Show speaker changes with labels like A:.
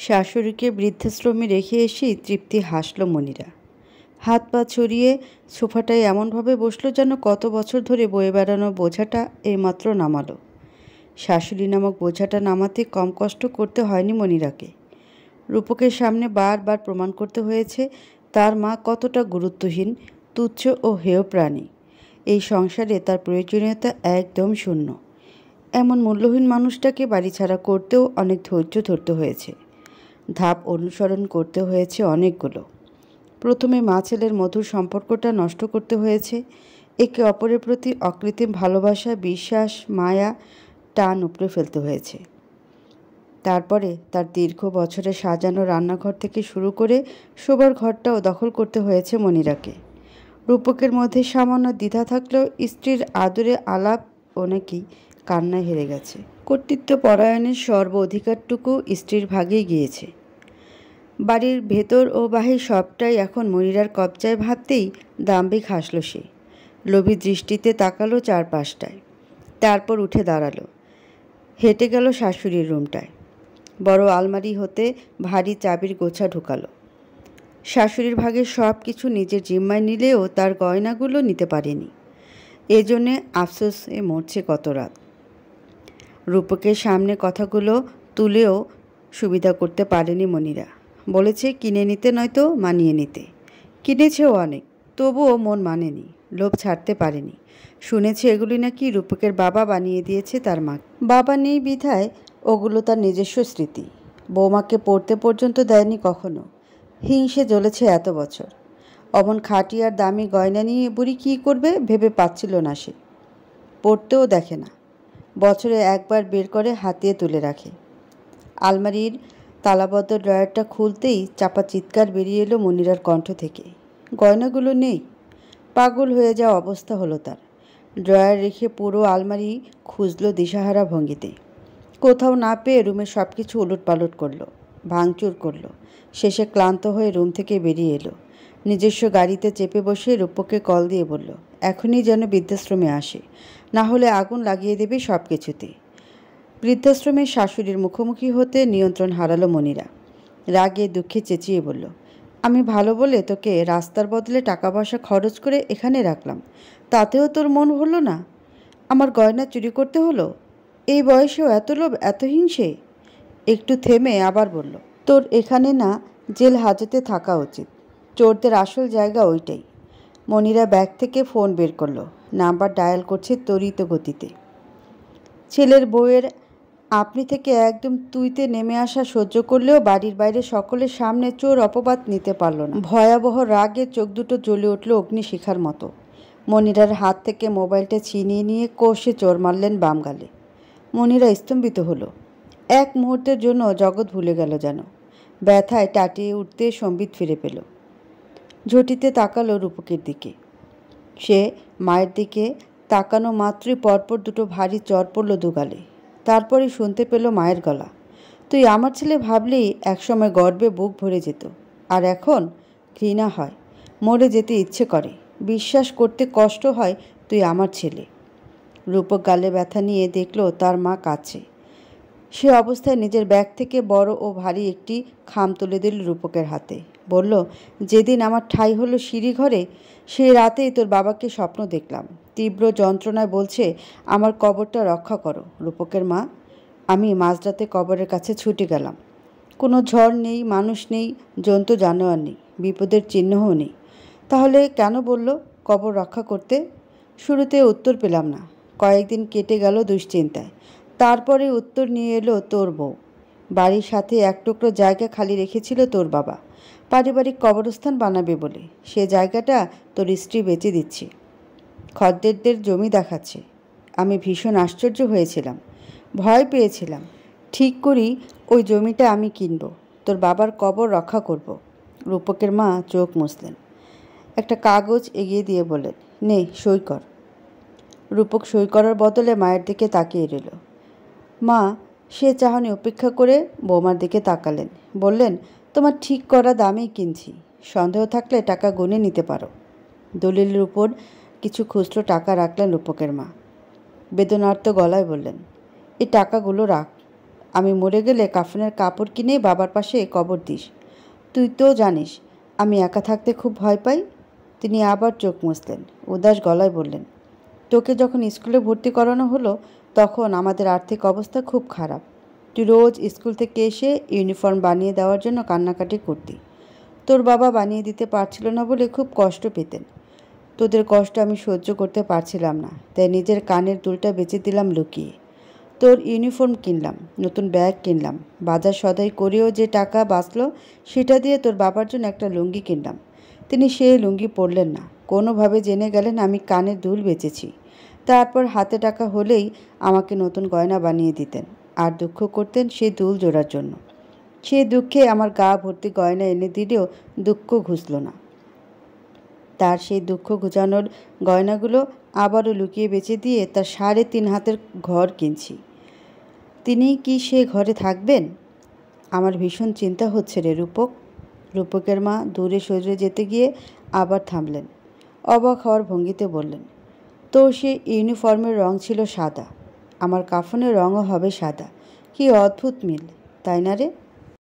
A: শাশুড়িকে বৃদ্ধাশ্রমে রেখে এসেই তৃপ্তি হাসল মনিরা। হাত পা ছড়িয়ে সোফাটায় এমনভাবে বসলো যেন কত বছর ধরে বয়ে বেড়ানো বোঝাটা এইমাত্র নামালো। শাশুড়ি নামক বোঝাটা নামাতে কম কষ্ট করতে হয়নি মনিরাকে। রূপকের সামনে বারবার প্রমাণ করতে হয়েছে তার মা কতটা গুরুত্বহীন, তুচ্ছ ও হেয় প্রাণী। এই সংসারে তার প্রয়োজনীয়তা একদম শূন্য। এমন মূল্যহীন মানুষটাকে বাড়ি ছাড়া করতেও অনেক ধৈর্য ধরতে হয়েছে, ধাপ অনুসরণ করতে হয়েছে অনেকগুলো। প্রথমে মা ছেলের মধুর সম্পর্কটা নষ্ট করতে হয়েছে, একে অপরের প্রতি অকৃত্রিম ভালোবাসা, বিশ্বাস, মায়া, টান উপড়ে ফেলতে হয়েছে। তারপরে তার দীর্ঘ বছরে সাজানো রান্নাঘর থেকে শুরু করে শোবার ঘরটাও দখল করতে হয়েছে মনিরাকে। রূপকের মধ্যে সামান্য দ্বিধা থাকলেও স্ত্রীর আদরে আলাপ ও নাকি কান্নায় হেরে গেছে। কর্তৃত্ব পরায়ণের সর্ব অধিকারটুকু স্ত্রীর ভাগেই গিয়েছে। বাড়ির ভেতর ও বাহির সবটাই এখন মনিরার কবজায় ভাবতেই দাম্ভিক হাসল সে। লোভী দৃষ্টিতে তাকালো চারপাশটায়, তারপর উঠে দাঁড়ালো, হেঁটে গেল শাশুড়ির রুমটায়। বড় আলমারি হতে ভারী চাবির গোছা ঢুকালো। শাশুড়ির ভাগের সব কিছু নিজের জিম্মায় নিলেও তার গয়নাগুলো নিতে পারেনি। এজন্যে আফসোসে মরছে কত রাত। রূপকের সামনে কথাগুলো তুলেও সুবিধা করতে পারেনি মনিরা। বলেছে কিনে নিতে নয়তো মানিয়ে নিতে। কিনেছেও অনেক, তবুও মন মানেনি, লোভ ছাড়তে পারেনি। শুনেছে এগুলি নাকি রূপকের বাবা বানিয়ে দিয়েছে তার মা। বাবা নেই বিধায় ওগুলো তার নিজস্ব স্মৃতি। বৌমাকে পড়তে পর্যন্ত দেয়নি কখনো। হিংসে জ্বলেছে এত বছর। অমন খাঁটি আর দামি গয়না নিয়ে বুড়ি কী করবে ভেবে পাচ্ছিল না সে। পড়তেও দেখে না, বছরে একবার বের করে হাতিয়ে তুলে রাখে। আলমারির তালাবদ্ধ ড্রয়ারটা খুলতেই চাপা চিৎকার বেরিয়ে এলো মনিরার কণ্ঠ থেকে। গয়নাগুলো নেই। পাগল হয়ে যাওয়া অবস্থা হলো তার। ড্রয়ার রেখে পুরো আলমারি খুঁজল দিশাহারা ভঙ্গিতে। কোথাও না পেয়ে রুমের সব কিছু উলটপালট করলো, ভাঙচুর করলো। শেষে ক্লান্ত হয়ে রুম থেকে বেরিয়ে এলো। নিজস্ব গাড়িতে চেপে বসে রূপককে কল দিয়ে বলল এখনই যেন বৃদ্ধাশ্রমে আসে, না হলে আগুন লাগিয়ে দেবে সব কিছুতে। বৃদ্ধাশ্রমের শাশুড়ির মুখোমুখি হতে নিয়ন্ত্রণ হারালো মনিরা। রাগে দুঃখে চেঁচিয়ে বলল, আমি ভালো বলে তোকে রাস্তার বদলে টাকা পয়সা খরচ করে এখানে রাখলাম, তাতেও তোর মন হলো না? আমার গয়না চুরি করতে হলো? এই বয়সেও এত লোভ, এত হিংসে? একটু থেমে আবার বলল, তোর এখানে না জেল হাজতে থাকা উচিত। চোরদের আসল জায়গা ওইটাই। মনিরা ব্যাগ থেকে ফোন বের করলো, নাম্বার ডায়াল করছে তড়িৎ গতিতে। ছেলের বউয়ের আপনি থেকে একদম তুইতে নেমে আসা সহ্য করলেও বাড়ির বাইরে সকলের সামনে চোর অপবাদ নিতে পারল না। ভয়াবহ রাগে চোখ দুটো জ্বলে উঠল অগ্নিশিখার মতো। মনিরার হাত থেকে মোবাইলটা ছিনিয়ে নিয়ে কষে চোর মারলেন বাম গালে। মনিরা স্তম্ভিত হলো। এক মুহূর্তের জন্য জগৎ ভুলে গেল যেন। ব্যথায় টাটিয়ে উঠতে সম্বিত ফিরে পেল। ঝটিতে তাকালো রূপকের দিকে। সে মায়ের দিকে তাকানো মাত্রই পরপর দুটো ভারী চর পড়ল দুগালে। তারপরে শুনতে পেল মায়ের গলা, তুই আমার ছেলে ভাবলেই একসময় গর্বে বুক ভরে যেত, আর এখন ঘৃণা হয়, মরে যেতে ইচ্ছে করে, বিশ্বাস করতে কষ্ট হয় তুই আমার ছেলে। রূপক গালে ব্যথা নিয়ে দেখল তার মা কাঁদছে। সে অবস্থায় নিজের ব্যাগ থেকে বড় ও ভারী একটি খাম তুলে দিল রূপকের হাতে। বলল, যেদিন আমার ঠাঁই হলো সিঁড়ি ঘরে, সেই রাতেই তোর বাবাকে স্বপ্ন দেখলাম। তীব্র যন্ত্রণায় বলছে, আমার কবরটা রক্ষা করো। রূপকের মা, আমি মাঝরাতে কবরের কাছে ছুটে গেলাম। কোনো ঝড় নেই, মানুষ নেই, জন্তু জানোয়ার নেই, বিপদের চিহ্নও নেই। তাহলে কেন বলল কবর রক্ষা করতে? শুরুতে উত্তর পেলাম না। কয়েকদিন কেটে গেল দুশ্চিন্তায়। তারপরে উত্তর নিয়ে এলো তোর বউ। বাড়ির সাথে এক টুকরো জায়গা খালি রেখেছিল তোর বাবা, পারিবারিক কবরস্থান বানাবে বলে। সে জায়গাটা তোর স্ত্রী বেচে দিচ্ছে, খদ্দেরদের জমি দেখাচ্ছে। আমি ভীষণ আশ্চর্য হয়েছিলাম, ভয় পেয়েছিলাম। ঠিক করি ওই জমিটা আমি কিনব, তোর বাবার কবর রক্ষা করব। রূপকের মা চোখ মুছলেন। একটা কাগজ এগিয়ে দিয়ে বললেন, নে সই কর। রূপক সই করার বদলে মায়ের দিকে তাকিয়ে রইল। মা সে চাহনি উপেক্ষা করে বৌমার দিকে তাকালেন। বললেন, তোমার ঠিক করা দামেই কিনছি, সন্দেহ থাকলে টাকা গুনে নিতে পারো। দলিলের উপর কিছু খুচরো টাকা রাখলেন রূপকের মা। বেদনার্ত গলায় বললেন, এই টাকাগুলো রাখ, আমি মরে গেলে কাফনের কাপড় কিনে বাবার পাশে কবর দিস। তুই তো জানিস আমি একা থাকতে খুব ভয় পাই। তিনি আবার চোখ মুছলেন, উদাস গলায় বললেন, তোকে যখন স্কুলে ভর্তি করানো হলো তখন আমাদের আর্থিক অবস্থা খুব খারাপ। তুই রোজ স্কুল থেকে এসে ইউনিফর্ম বানিয়ে দেওয়ার জন্য কান্নাকাটি করতি। তোর বাবা বানিয়ে দিতে পারছিল না বলে খুব কষ্ট পেতেন। তোদের কষ্ট আমি সহ্য করতে পারছিলাম না, তাই নিজের কানের দুলটা বেচে দিলাম লুকিয়ে। তোর ইউনিফর্ম কিনলাম, নতুন ব্যাগ কিনলাম, বাজার সদাই করেও যে টাকা বাঁচলো সেটা দিয়ে তোর বাবার জন্য একটা লুঙ্গি কিনলাম। তিনি সেই লুঙ্গি পরলেন না, কোনোভাবে জেনে গেলেন আমি কানের দুল বেচেছি। তারপর হাতে টাকা হলেই আমাকে নতুন গয়না বানিয়ে দিতেন আর দুঃখ করতেন সেই দুল জোড়ার জন্য। সেই দুঃখে আমার গা ভর্তি গয়না এনে দিলেও দুঃখ ঘুচল না। তার সেই দুঃখ ঘুচানোর গয়নাগুলো আবারও লুকিয়ে বেচে দিয়ে তার 3.5 হাতের ঘর কিনছি। তিনি কি সে ঘরে থাকবেন? আমার ভীষণ চিন্তা হচ্ছে রে রূপক। রূপকের মা দূরে সরে যেতে গিয়ে আবার থামলেন, অবাক হওয়ার ভঙ্গিতে বললেন, তোর সে ইউনিফর্মের রং ছিল সাদা, আমার কাফনের রঙও হবে সাদা। কি অদ্ভুত মিল, তাই না রে?